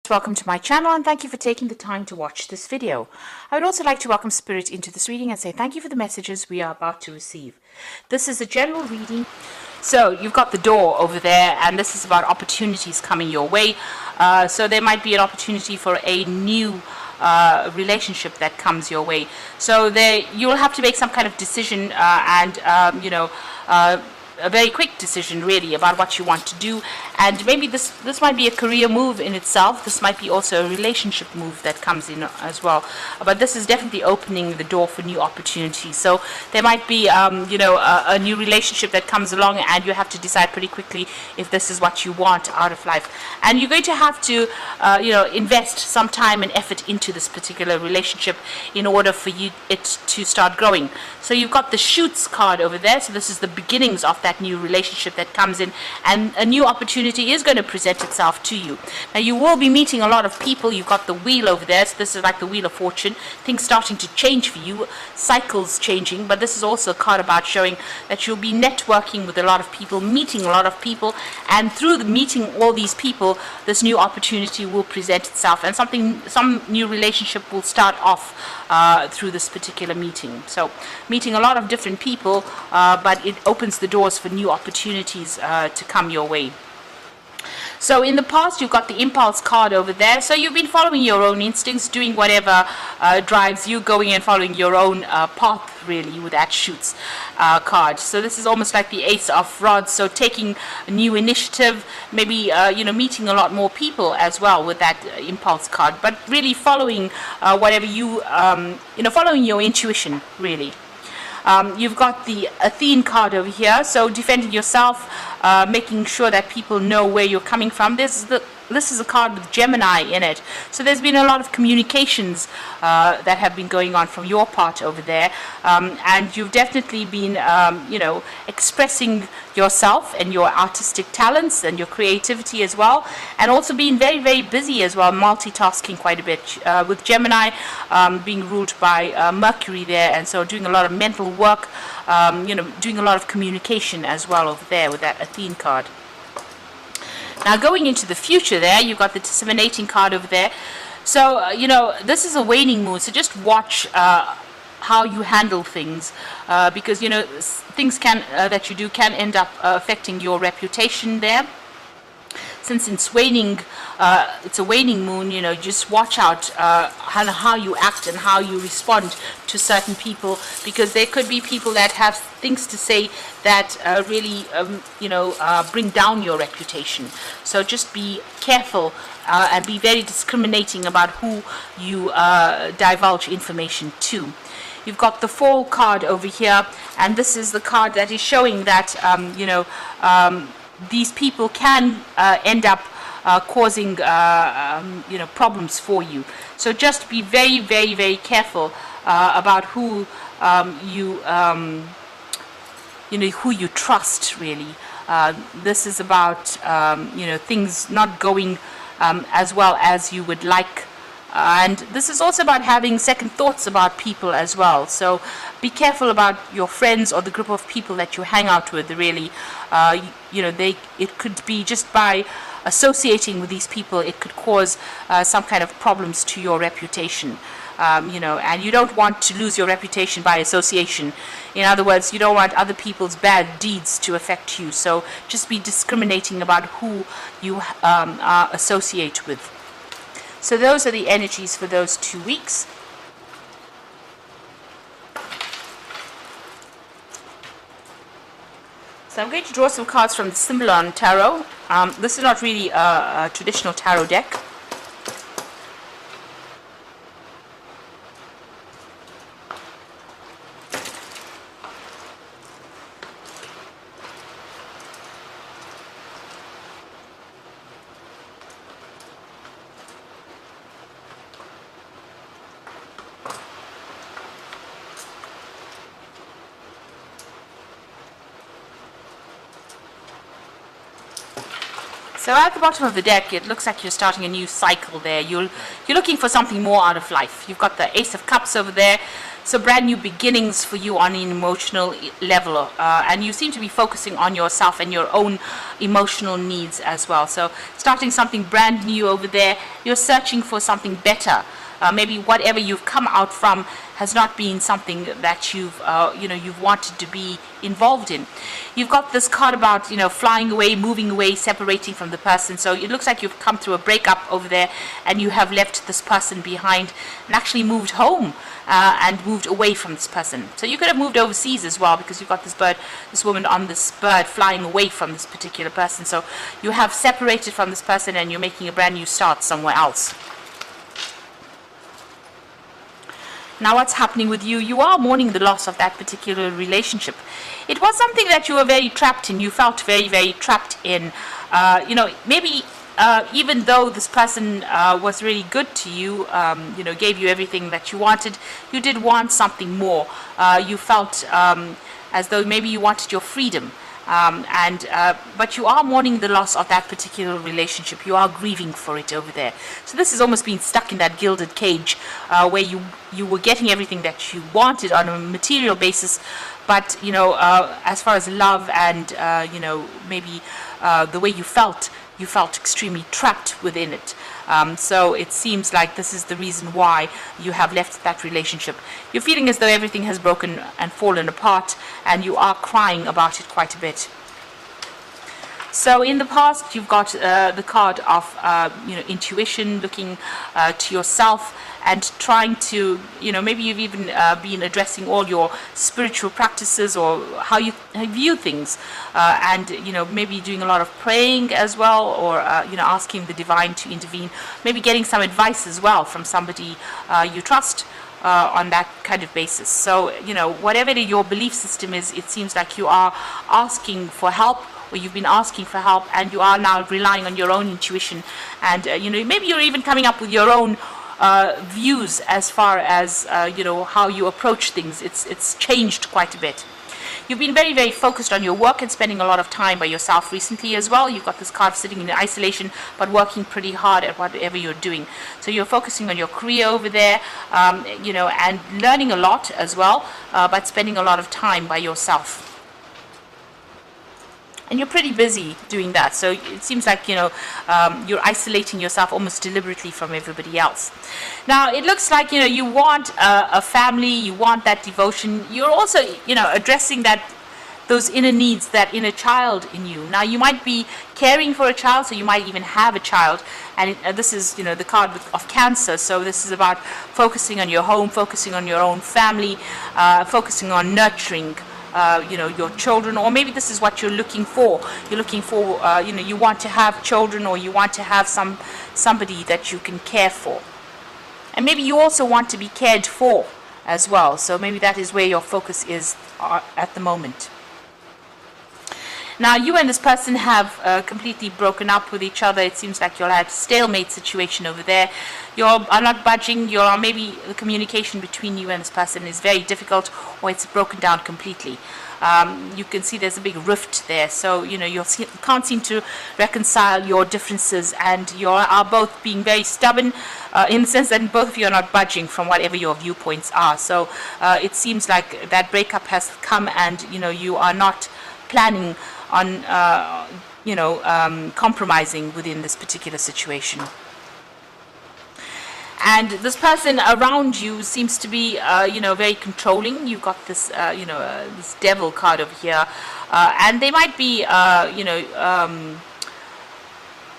Welcome to my channel and thank you for taking the time to watch this video. I would also like to welcome Spirit into this reading and say thank you for the messages we are about to receive. This is a general reading. So you've got the door over there, and this is about opportunities coming your way. So there might be an opportunity for a new relationship that comes your way. So there you'll have to make some kind of decision a very quick decision really about what you want to do, and maybe this might be a career move in itself. This might be also a relationship move that comes in as well, but this is definitely opening the door for new opportunities. So there might be a new relationship that comes along, and you have to decide pretty quickly if this is what you want out of life, and you're going to have to invest some time and effort into this particular relationship in order for it to start growing. So you've got the shoots card over there, so this is the beginnings of that new relationship that comes in, and a new opportunity is going to present itself to you. Now you will be meeting a lot of people. You've got the wheel over there, so this is like the wheel of fortune, things starting to change for you, cycles changing, but this is also a card about showing that you'll be networking with a lot of people, meeting a lot of people, and through meeting all these people, this new opportunity will present itself, and some new relationship will start off through this particular meeting. So meeting a lot of different people, but it opens the doors for new opportunities to come your way. So in the past, you've got the impulse card over there. So you've been following your own instincts, doing whatever drives you, going and following your own path, really, with that shoots card. So this is almost like the ace of rods. So taking a new initiative, maybe meeting a lot more people as well with that impulse card. But really following whatever you following your intuition, really. You've got the Athene card over here, so defending yourself, making sure that people know where you're coming from. This is a card with Gemini in it, so there's been a lot of communications that have been going on from your part over there, and you've definitely been expressing yourself and your artistic talents and your creativity as well, and also being very, very busy as well, multitasking quite a bit, with Gemini being ruled by Mercury there, and so doing a lot of mental work, doing a lot of communication as well over there with that Athene card. Now going into the future there, you've got the disseminating card over there. So, this is a waning moon, so just watch how you handle things, because, things that you do can end up affecting your reputation there. Since it's waning, it's a waning moon, just watch out how you act and how you respond to certain people, because there could be people that have things to say that really, bring down your reputation. So just be careful and be very discriminating about who you divulge information to. You've got the Fall card over here, and this is the card that is showing that, these people can end up causing problems for you. So just be very, very, very careful about who who you trust, really. This is about things not going as well as you would like. And this is also about having second thoughts about people as well. So be careful about your friends or the group of people that you hang out with, really. It could be just by associating with these people, it could cause some kind of problems to your reputation. And you don't want to lose your reputation by association. In other words, you don't want other people's bad deeds to affect you. So just be discriminating about who you associate with. So those are the energies for those 2 weeks. So I'm going to draw some cards from the Symbolon Tarot. This is not really a traditional tarot deck. So at the bottom of the deck, it looks like you're starting a new cycle there. You're looking for something more out of life. You've got the Ace of Cups over there. So brand new beginnings for you on an emotional level. And you seem to be focusing on yourself and your own emotional needs as well. So starting something brand new over there. You're searching for something better. Maybe whatever you've come out from has not been something that you've wanted to be involved in. You've got this card about, flying away, moving away, separating from the person. So it looks like you've come through a breakup over there and you have left this person behind and actually moved home and moved away from this person. So you could have moved overseas as well, because you've got this woman on this bird flying away from this particular person. So you have separated from this person and you're making a brand new start somewhere else. Now what's happening with you? You are mourning the loss of that particular relationship. It was something that you were very trapped in. You felt very, very trapped in. Maybe even though this person was really good to you, gave you everything that you wanted, you did want something more. You felt as though maybe you wanted your freedom. But you are mourning the loss of that particular relationship. You are grieving for it over there. So this is almost being stuck in that gilded cage where you were getting everything that you wanted on a material basis, but as far as love and maybe the way you felt extremely trapped within it. So it seems like this is the reason why you have left that relationship. You're feeling as though everything has broken and fallen apart, and you are crying about it quite a bit. So in the past, you've got the card of intuition, looking to yourself and trying to, maybe you've even been addressing all your spiritual practices or how you view things, and maybe doing a lot of praying as well, or asking the divine to intervene, maybe getting some advice as well from somebody you trust on that kind of basis. So whatever your belief system is, it seems like you are asking for help, or you've been asking for help, and you are now relying on your own intuition, and maybe you're even coming up with your own views as far as how you approach things. It's changed quite a bit. You've been very, very focused on your work and spending a lot of time by yourself recently as well. You've got this card sitting in isolation, but working pretty hard at whatever you're doing. So you're focusing on your career over there, and learning a lot as well, but spending a lot of time by yourself. And you're pretty busy doing that, so it seems like you're isolating yourself almost deliberately from everybody else. Now it looks like you want a family, you want that devotion. You're also addressing those inner needs, that inner child in you. Now you might be caring for a child, so you might even have a child, and this is the card of Cancer. So this is about focusing on your home, focusing on your own family, focusing on nurturing your children, or maybe this is what you're looking for. You're looking for, you want to have children, or you want to have somebody that you can care for. And maybe you also want to be cared for as well. So maybe that is where your focus is at the moment. Now you and this person have completely broken up with each other. It seems like you'll have a stalemate situation over there. You are not budging. Maybe the communication between you and this person is very difficult, or it's broken down completely. You can see there's a big rift there. So you can't seem to reconcile your differences, and you are both being very stubborn in the sense that both of you are not budging from whatever your viewpoints are. So it seems like that breakup has come, and you are not planning on compromising within this particular situation. And this person around you seems to be very controlling. You've got this this devil card over here, and they might be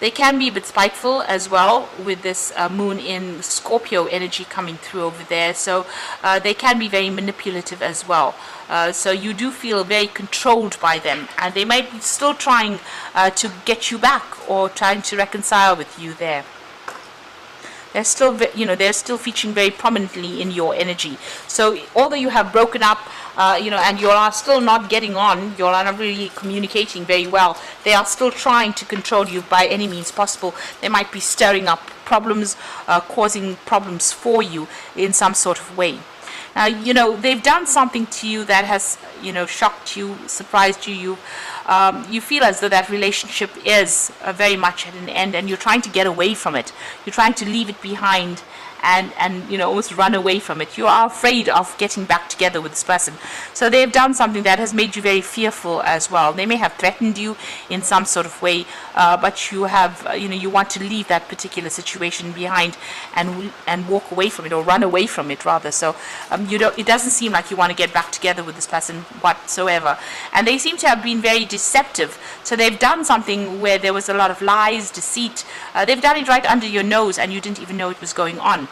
they can be a bit spiteful as well, with this moon in Scorpio energy coming through over there. So they can be very manipulative as well. So you do feel very controlled by them, and they might be still trying to get you back, or trying to reconcile with you there. They're still, they're still featuring very prominently in your energy. So although you have broken up, and you are still not getting on, you are not really communicating very well, they are still trying to control you by any means possible. They might be stirring up problems, causing problems for you in some sort of way. Now, they've done something to you that has, shocked you, surprised you. you feel as though that relationship is very much at an end, and you're trying to get away from it. You're trying to leave it behind and almost run away from it. You are afraid of getting back together with this person. So they've done something that has made you very fearful as well. They may have threatened you in some sort of way, but you have, you want to leave that particular situation behind and walk away from it, or run away from it rather. So it doesn't seem like you want to get back together with this person whatsoever. And they seem to have been very deceptive. So they've done something where there was a lot of lies, deceit. They've done it right under your nose, and you didn't even know it was going on.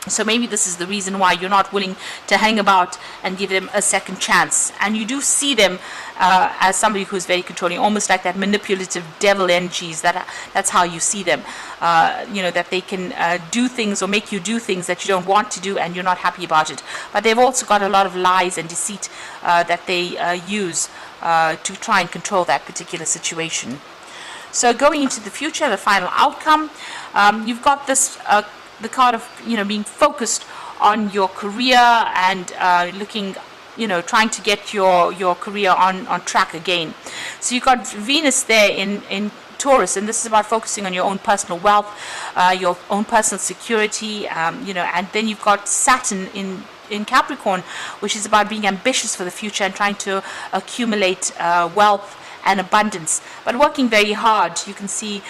So maybe this is the reason why you're not willing to hang about and give them a second chance. And you do see them as somebody who's very controlling, almost like that manipulative devil energies. That's how you see them. That they can do things or make you do things that you don't want to do, and you're not happy about it. But they've also got a lot of lies and deceit that they use to try and control that particular situation. So going into the future, the final outcome, you've got this the card of being focused on your career and looking, trying to get your career on track again. So you've got Venus there in Taurus, and this is about focusing on your own personal wealth, your own personal security, and then you've got Saturn in Capricorn, which is about being ambitious for the future and trying to accumulate wealth and abundance, but working very hard. You can see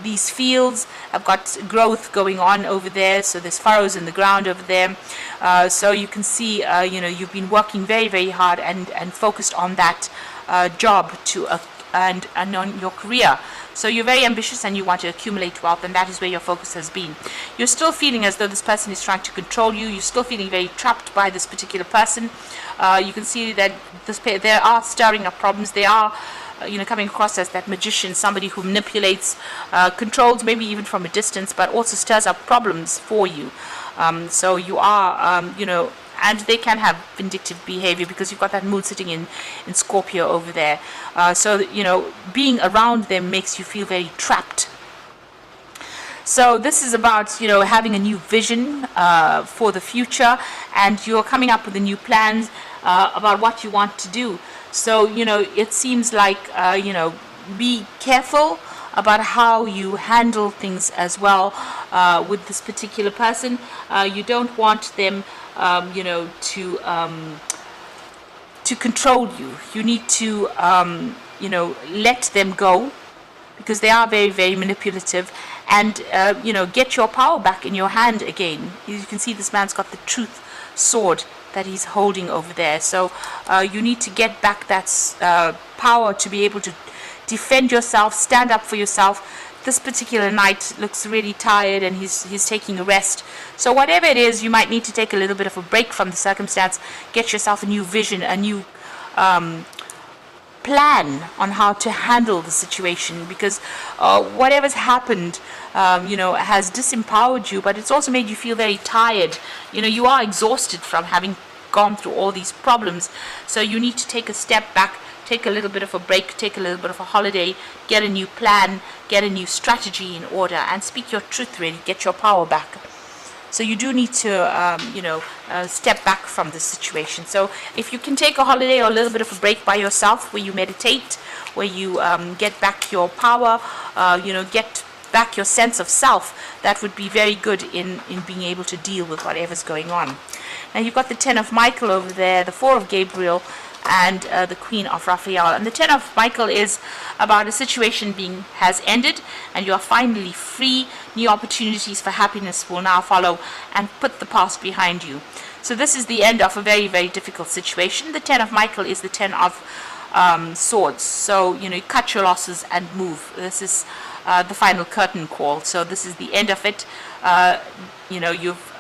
these fields have got growth going on over there, so there's furrows in the ground over there. So you can see, you've been working very, very hard and focused on that job and on your career. So you're very ambitious and you want to accumulate wealth, and that is where your focus has been. You're still feeling as though this person is trying to control you. You're still feeling very trapped by this particular person. You can see that they are stirring up problems. They are coming across as that magician, somebody who manipulates, controls, maybe even from a distance, but also stirs up problems for you. So you are, and they can have vindictive behavior because you've got that moon sitting in Scorpio over there. So, being around them makes you feel very trapped. So this is about, having a new vision for the future, and you're coming up with a new plans about what you want to do. So, it seems like, be careful about how you handle things as well with this particular person. You don't want them, to control you. You need to, let them go, because they are very, very manipulative, and, get your power back in your hand again. You can see this man's got the truth sword that he's holding over there. So you need to get back that power to be able to defend yourself, stand up for yourself. This particular knight looks really tired, and he's taking a rest. So whatever it is, you might need to take a little bit of a break from the circumstance, get yourself a new vision, a new plan on how to handle the situation, because whatever's happened has disempowered you, but it's also made you feel very tired. You are exhausted from having gone through all these problems, so you need to take a step back, take a little bit of a break, take a little bit of a holiday, get a new plan, get a new strategy in order, and speak your truth, really, get your power back. So you do need to, step back from this situation. So if you can take a holiday or a little bit of a break by yourself, where you meditate, where you get back your power, get back your sense of self, that would be very good in being able to deal with whatever's going on. Now you've got the 10 of Michael over there, the 4 of Gabriel, and the Queen of Raphael. And the 10 of Michael is about a situation has ended, and you are finally free. New opportunities for happiness will now follow, and put the past behind you. So this is the end of a very, very difficult situation. The 10 of Michael is the 10 of swords. So, you cut your losses and move. This is the final curtain call. So this is the end of it. You've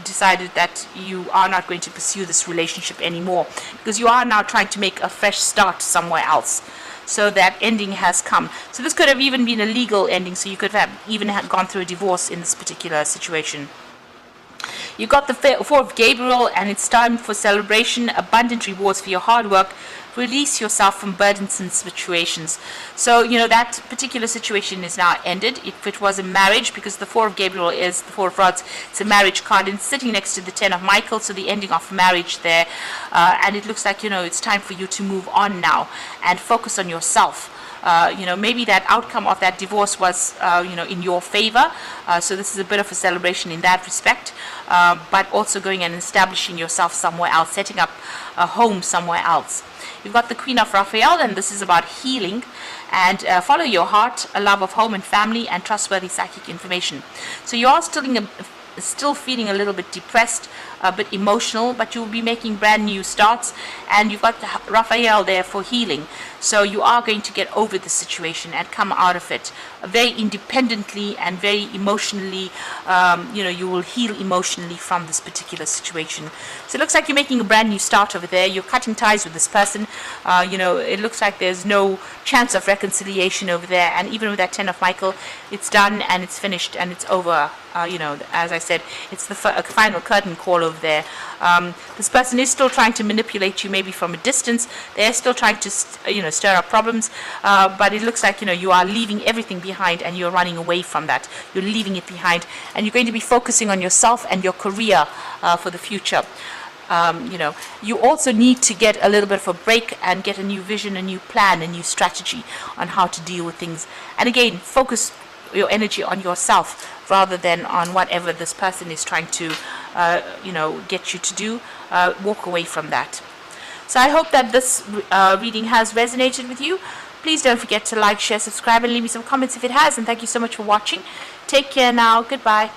decided that you are not going to pursue this relationship anymore, because you are now trying to make a fresh start somewhere else. So that ending has come. So this could have even been a legal ending, so you could have even gone through a divorce in this particular situation. You got the 4 of Gabriel, and it's time for celebration, abundant rewards for your hard work, release yourself from burdensome situations. So, that particular situation is now ended. If it was a marriage, because the Four of Gabriel is the Four of Rods, it's a marriage card, and it's sitting next to the Ten of Michael, so the ending of marriage there. And it looks like, it's time for you to move on now and focus on yourself. Maybe that outcome of that divorce was, in your favor. So this is a bit of a celebration in that respect. But also going and establishing yourself somewhere else, setting up a home somewhere else. You've got the Queen of Raphael, and this is about healing. And follow your heart, a love of home and family, and trustworthy psychic information. So you are still feeling a little bit depressed, a bit emotional, but you'll be making brand new starts, and you've got Raphael there for healing. So you are going to get over the situation and come out of it very independently and very emotionally. You will heal emotionally from this particular situation. So it looks like you're making a brand new start over there. You're cutting ties with this person. It looks like there's no chance of reconciliation over there, and even with that Ten of Michael, it's done and it's finished and it's over. As I said, it's the final curtain call over there. This person is still trying to manipulate you, maybe from a distance. They're still trying to, stir up problems. But it looks like, you are leaving everything behind and you're running away from that. You're leaving it behind, and you're going to be focusing on yourself and your career for the future. You also need to get a little bit of a break and get a new vision, a new plan, a new strategy on how to deal with things. And again, focus your energy on yourself rather than on whatever this person is trying to, get you to do. Walk away from that. So I hope that this reading has resonated with you. Please don't forget to like, share, subscribe, and leave me some comments if it has. And thank you so much for watching. Take care now. Goodbye.